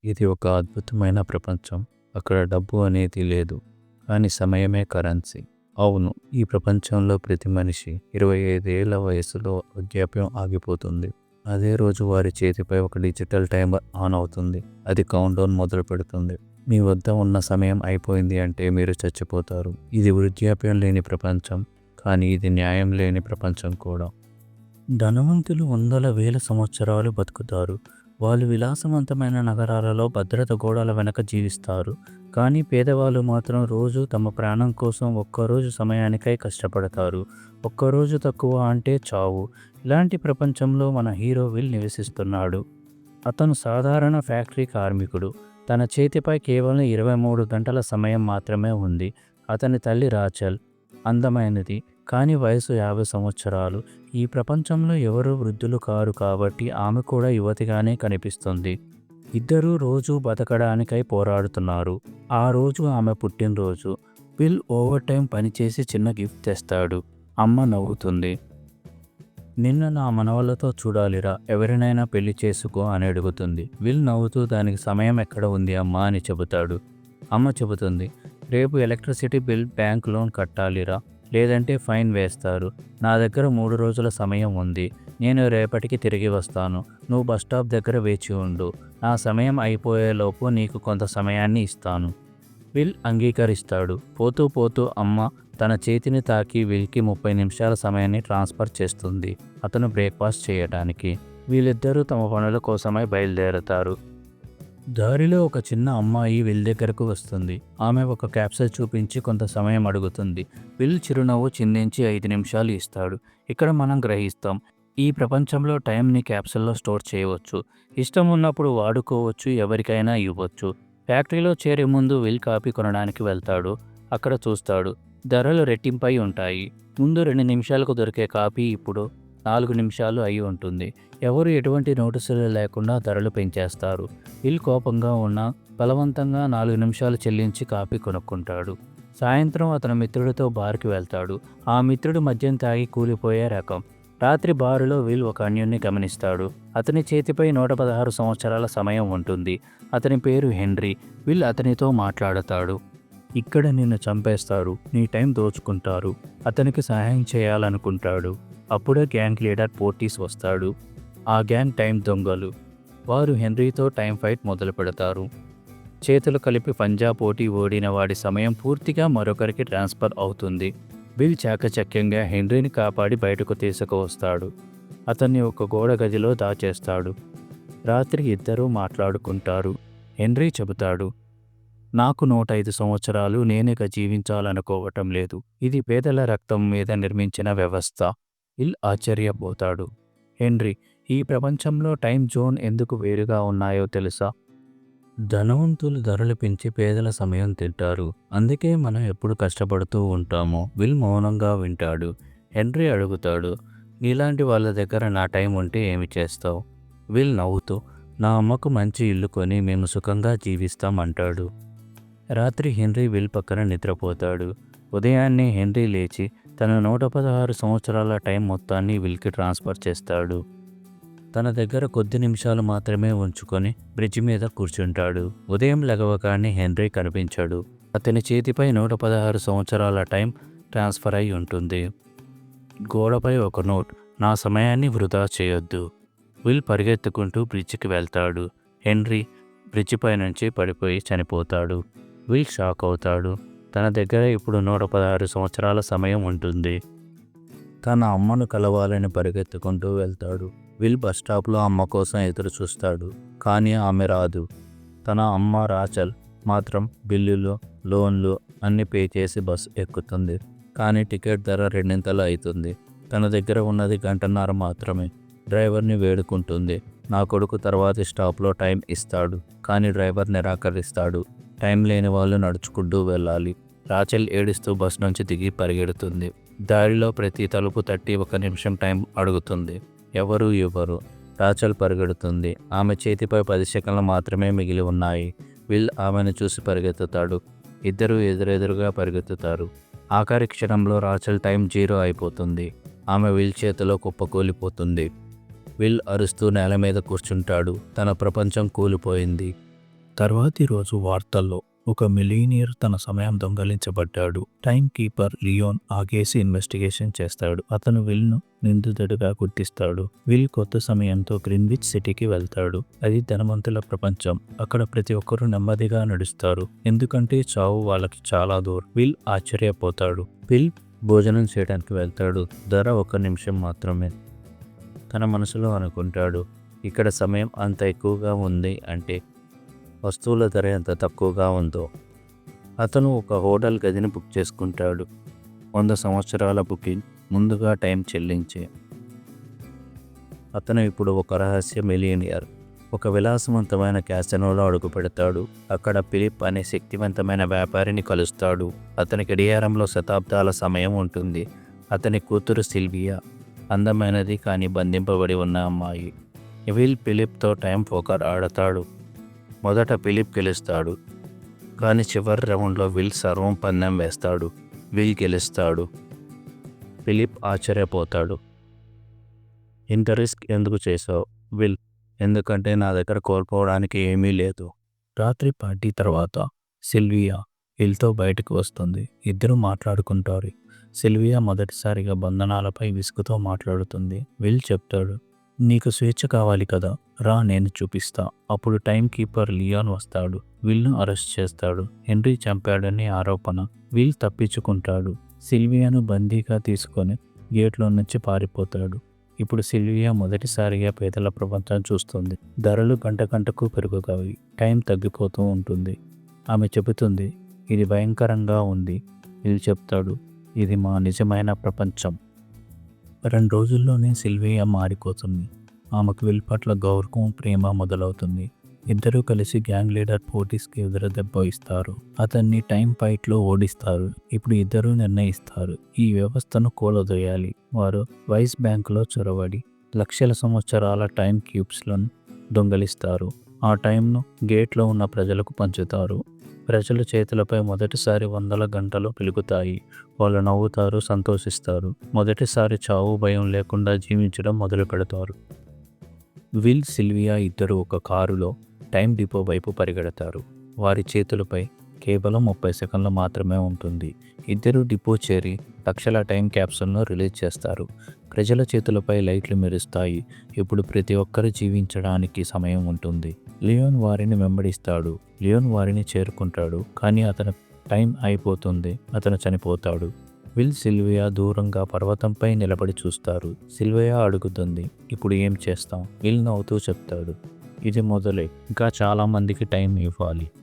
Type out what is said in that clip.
ఇది ఒక అద్భుతమైన ప్రపంచం. అక్కడ డబ్బు అనేది లేదు. కానీ సమయమే కరెన్సీ. అవును, ఈ ప్రపంచంలో ప్రతి మనిషి 25 ఏళ్ల వయసులో వృద్ధాప్యం ఆగిపోతుంది. అదే రోజు వారి చేతిపై ఒక డిజిటల్ టైమర్ ఆన్ అవుతుంది. అది కౌంట్డౌన్ మొదలు పెడుతుంది. మీ వద్ద ఉన్న సమయం అయిపోయింది అంటే మీరు చచ్చిపోతారు. ఇది వృద్ధాప్యం లేని ప్రపంచం, కానీ ఇది న్యాయం లేని ప్రపంచం కూడా. ధనవంతులు వందల వేల సంవత్సరాలు బతుకుతారు. వాళ్ళు విలాసవంతమైన నగరాలలో భద్రత గోడల వెనక జీవిస్తారు. కానీ పేదవాళ్ళు మాత్రం రోజు తమ ప్రాణం కోసం ఒక్కరోజు సమయానికై కష్టపడతారు. ఒక్కరోజు తక్కువ అంటే చావు. ఇలాంటి ప్రపంచంలో మన హీరో విల్ నివసిస్తున్నాడు. అతను సాధారణ ఫ్యాక్టరీ కార్మికుడు. తన చేతిపై కేవలం 23 గంటల సమయం మాత్రమే ఉంది. అతని తల్లి రాచల్ అందమైనది, కానీ వయసు 50 సంవత్సరాలు. ఈ ప్రపంచంలో ఎవరూ వృద్ధులు కారు కాబట్టి ఆమె కూడా యువతిగానే కనిపిస్తుంది. ఇద్దరూ రోజు బతకడానికై పోరాడుతున్నారు. ఆ రోజు ఆమె పుట్టినరోజు. విల్ ఓవర్ టైం పనిచేసి చిన్న గిఫ్ట్ తెస్తాడు. అమ్మ నవ్వుతుంది. నిన్న నా మనవళ్ళతో చూడాలిరా, ఎవరినైనా పెళ్లి చేసుకో అని అడుగుతుంది. విల్ నవ్వుతూ దానికి సమయం ఎక్కడ ఉంది అమ్మా అని చెబుతాడు. అమ్మ చెబుతుంది, రేపు ఎలక్ట్రిసిటీ బిల్, బ్యాంక్ లోన్ కట్టాలిరా, లేదంటే ఫైన్ వేస్తారు. నా దగ్గర 3 రోజుల సమయం ఉంది. నేను రేపటికి తిరిగి వస్తాను. నువ్వు బస్టాప్ దగ్గర వేచి ఉండు. నా సమయం అయిపోయేలోపు నీకు కొంత సమయాన్ని ఇస్తాను. విల్ అంగీకరిస్తాడు. పోతూ పోతూ అమ్మ తన చేతిని తాకి విల్కి 30 నిమిషాల సమయాన్ని ట్రాన్స్ఫర్ చేస్తుంది. అతను బ్రేక్ఫాస్ట్ చేయటానికి. వీళ్ళిద్దరూ తమ పనుల కోసమై బయలుదేరతారు. దారిలో ఒక చిన్న అమ్మాయి విల్ దగ్గరకు వస్తుంది. ఆమె ఒక క్యాప్సూల్ చూపించి కొంత సమయం అడుగుతుంది. విల్ చిరునవ్వు చిందించి 5 నిమిషాలు ఇస్తాడు. ఇక్కడ మనం గ్రహిస్తాం, ఈ ప్రపంచంలో టైంని క్యాప్సూల్లో స్టోర్ చేయవచ్చు. ఇష్టం ఉన్నప్పుడు వాడుకోవచ్చు, ఎవరికైనా ఇవ్వచ్చు. ఫ్యాక్టరీలో చేరే ముందు విల్ కాపీ కొనడానికి వెళ్తాడు. అక్కడ చూస్తాడు, ధరలు రెట్టింపై ఉంటాయి. ముందు 2 నిమిషాలకు దొరికే కాపీ ఇప్పుడు 4 నిమిషాలు అయి ఉంటుంది. ఎవరు ఎటువంటి నోటీసులు లేకుండా ధరలు పెంచేస్తారు. విల్ కోపంగా ఉన్నా బలవంతంగా 4 నిమిషాలు చెల్లించి కాపీ కొనుక్కుంటాడు. సాయంత్రం అతని మిత్రుడితో బార్కి వెళ్తాడు. ఆ మిత్రుడు మద్యం తాగి కూలిపోయే రకం. రాత్రి బారులో విల్ ఒక అన్యుణ్ణి గమనిస్తాడు. అతని చేతిపై 116 సంవత్సరాల సమయం ఉంటుంది. అతని పేరు హెన్రీ. విల్ అతనితో మాట్లాడతాడు. ఇక్కడ నిన్ను చంపేస్తారు, నీ టైం దోచుకుంటారు. అతనికి సహాయం చేయాలనుకుంటాడు. అప్పుడే గ్యాంగ్ లీడర్ పోర్టీస్ వస్తాడు. ఆ గ్యాంగ్ టైం దొంగలు. వారు హెన్రీతో టైం ఫైట్ మొదలు పెడతారు. చేతులు కలిపి పంజా పోటీ ఓడిన వాడి సమయం పూర్తిగా మరొకరికి ట్రాన్స్ఫర్ అవుతుంది. విల్ చాకచక్యంగా హెన్రీని కాపాడి బయటకు తీసుకువస్తాడు. అతన్ని ఒక గోడ గదిలో దాచేస్తాడు. రాత్రి ఇద్దరూ మాట్లాడుకుంటారు. హెన్రీ చెబుతాడు, నాకు 105 సంవత్సరాలు నేనిక జీవించాలనుకోవటం లేదు. ఇది పేదల రక్తం మీద నిర్మించిన వ్యవస్థ. విల్ ఆశ్చర్యపోతాడు. హెన్రీ, ఈ ప్రపంచంలో టైం జోన్ ఎందుకు వేరుగా ఉన్నాయో తెలుసా? ధనవంతులు ధరలు పెంచి పేదల సమయం తింటారు. అందుకే మనం ఎప్పుడు కష్టపడుతూ ఉంటామో. విల్ మౌనంగా వింటాడు. హెన్రీ అడుగుతాడు, నీలాంటి వాళ్ళ దగ్గర నా టైం ఉంటే ఏమి చేస్తావు? విల్ నవ్వుతూ, నా అమ్మకు మంచి ఇల్లు కొని మేము సుఖంగా జీవిస్తాం అంటాడు. రాత్రి హెన్రీ విల్ పక్కన నిద్రపోతాడు. ఉదయాన్నే హెన్రీ లేచి తన 116 సంవత్సరాల టైం మొత్తాన్ని విల్కి ట్రాన్స్ఫర్ చేస్తాడు. తన దగ్గర కొద్ది నిమిషాలు మాత్రమే ఉంచుకొని బ్రిడ్జి మీద కూర్చుంటాడు. ఉదయం లెగవగానే హెన్రీ కనిపించాడు. అతని చేతిపై 116 సంవత్సరాల టైం ట్రాన్స్ఫర్ అయి ఉంటుంది. గోడపై ఒక నోట్, నా సమయాన్ని వృధా చేయొద్దు. విల్ పరిగెత్తుకుంటూ బ్రిడ్జికి వెళ్తాడు. హెన్రీ బ్రిడ్జిపై నుంచి పడిపోయి చనిపోతాడు. విల్ షాక్ అవుతాడు. తన దగ్గర ఇప్పుడు 116 సంవత్సరాల సమయం ఉంటుంది. తన అమ్మను కలవాలని పరిగెత్తుకుంటూ వెళ్తాడు. విల్ బస్టాప్లో అమ్మ కోసం ఎదురు చూస్తాడు, కానీ ఆమె రాదు. తన అమ్మ రాచల్ మాత్రం బిల్లులు, లోన్లు అన్నీ పే చేసి బస్ ఎక్కుతుంది. కానీ టికెట్ ధర రెండింతలు అవుతుంది. తన దగ్గర ఉన్నది 1.5 గంట మాత్రమే. డ్రైవర్ని వేడుకుంటుంది. నా కొడుకు తర్వాతి స్టాప్లో టైం ఇస్తాడు, కానీ డ్రైవర్ నిరాకరిస్తాడు. టైం లేని వాళ్ళు నడుచుకుంటూ వెళ్ళాలి. రాచల్ ఏడుస్తూ బస్ నుంచి దిగి పరిగెడుతుంది. దారిలో ప్రతి తలుపు తట్టి 1 నిమిషం టైం అడుగుతుంది. ఎవరూ ఇవ్వరు. రాచల్ పరిగెడుతుంది. ఆమె చేతిపై 10 సెకన్లు మాత్రమే మిగిలి ఉన్నాయి. విల్ ఆమెను చూసి పరిగెత్తుతాడు. ఇద్దరూ ఎదురెదురుగా పరిగెత్తుతారు. ఆఖరి క్షణంలో రాచల్ టైం 0 అయిపోతుంది. ఆమె విల్ చేతిలో కుప్పకూలిపోతుంది. విల్ అరుస్తూ నేల మీద కూర్చుంటాడు. తన ప్రపంచం కూలిపోయింది. తర్వాతి రోజు వార్తల్లో ఒక మిలీనియర్ తన సమయం దొంగలించబడ్డాడు. టైం కీపర్ లియోన్ ఆ కేసు ఇన్వెస్టిగేషన్ చేస్తాడు. అతను విల్ను నిందితుడిగా గుర్తిస్తాడు. విల్ కొత్త సమయంతో గ్రీన్విచ్ సిటీకి వెళ్తాడు. అది ధనవంతుల ప్రపంచం. అక్కడ ప్రతి ఒక్కరూ నెమ్మదిగా నడుస్తారు, ఎందుకంటే చావు వాళ్ళకి చాలా దూరం. విల్ ఆశ్చర్యపోతాడు. విల్ భోజనం చేయడానికి వెళ్తాడు. ధర 1 నిమిషం మాత్రమే. తన మనసులో అనుకుంటాడు, ఇక్కడ సమయం అంత ఎక్కువగా ఉంది అంటే వస్తువుల ధర ఎంత తక్కువగా ఉందో. అతను ఒక హోటల్ గదిని బుక్ చేసుకుంటాడు. 100 సంవత్సరాల బుకింగ్ ముందుగా టైం చెల్లించే. అతను ఇప్పుడు ఒక రహస్య మిలియనియర్. ఒక విలాసవంతమైన క్యాసినోలో అడుగు పెడతాడు. అక్కడ ఫిలిప్ అనే శక్తివంతమైన వ్యాపారిని కలుస్తాడు. అతని గడియారంలో శతాబ్దాల సమయం ఉంటుంది. అతని కూతురు సిల్వియా అందమైనది కానీ బంధింపబడి ఉన్న అమ్మాయి. విల్ ఫిలిప్తో టైం పోకర్ ఆడతాడు. మొదట ఫిలిప్ గెలుస్తాడు, కానీ చివరి రౌండ్లో విల్ సర్వం పందెం వేస్తాడు. విల్ గెలుస్తాడు. ఫిలిప్ ఆశ్చర్యపోతాడు. ఇంత రిస్క్ ఎందుకు చేసావు? విల్, ఎందుకంటే నా దగ్గర కోల్పోవడానికి ఏమీ లేదు. రాత్రి పార్టీ తర్వాత సిల్వియా విల్తో బయటకు వస్తుంది. ఇద్దరు మాట్లాడుకుంటారు. సిల్వియా మొదటిసారిగా బంధనాలపై విసుగుతో మాట్లాడుతుంది. విల్ చెప్తాడు, నీకు స్వేచ్ఛ కావాలి కదా, రా నేను చూపిస్తా. అప్పుడు టైం కీపర్ లియోన్ వస్తాడు. విల్ను అరెస్ట్ చేస్తాడు. హెన్రీ చంపాడని ఆరోపణ. విల్ తప్పించుకుంటాడు. సిల్వియాను బందీగా తీసుకొని గేట్లో నుంచి పారిపోతాడు. ఇప్పుడు సిల్వియా మొదటిసారిగా పేదల ప్రపంచం చూస్తుంది. ధరలు గంటకు పెరుగుతాయి. టైం తగ్గిపోతూ ఉంటుంది. ఆమె చెబుతుంది, ఇది భయంకరంగా ఉంది. విల్ చెప్తాడు, ఇది మా నిజమైన ప్రపంచం. 2 రోజుల్లోనే సిల్వియా మారిపోతుంది. ఆమెకు విల్ పట్ల గౌరవం, ప్రేమ మొదలవుతుంది. ఇద్దరూ కలిసి గ్యాంగ్ లీడర్ పోటీస్కి ఎదురుదెబ్బ ఇస్తారు. అతన్ని టైం ఫైట్లో ఓడిస్తారు. ఇప్పుడు ఇద్దరూ నిర్ణయిస్తారు, ఈ వ్యవస్థను కూలదోయాలి. వారు వైస్ బ్యాంకులో చొరబడి లక్షల సంవత్సరాల టైం క్యూబ్స్లను దొంగలిస్తారు. ఆ టైంను గేట్లో ఉన్న ప్రజలకు పంచుతారు. ప్రజల చేతులపై మొదటిసారి 100 గంటలు పెరుగుతాయి. వాళ్ళు నవ్వుతారు, సంతోషిస్తారు. మొదటిసారి చావు భయం లేకుండా జీవించడం మొదలు పెడతారు. విల్, సిల్వియా ఇద్దరు ఒక కారులో టైం డిపో వైపు పరిగెడతారు. వారి చేతులపై కేవలం 30 సెకండ్లు మాత్రమే ఉంటుంది. ఇద్దరు డిపో చేరి లక్షల టైం క్యాప్సూల్ను రిలీజ్ చేస్తారు. ప్రజల చేతులపై లైట్లు మెరుస్తాయి. ఇప్పుడు ప్రతి ఒక్కరు జీవించడానికి సమయం ఉంటుంది. లియోన్ వారిని వెంబడిస్తాడు. లియోన్ వారిని చేరుకుంటాడు, కానీ అతని టైం అయిపోతుంది. అతను చనిపోతాడు. విల్, సిల్వియా దూరంగా పర్వతంపై నిలబడి చూస్తారు. సిల్వియా అడుగుతుంది, ఇప్పుడు ఏం చేస్తాం? విల్ నవ్వుతూ చెప్తాడు, ఇది మొదలే, ఇంకా చాలా మందికి టైం ఇవ్వాలి.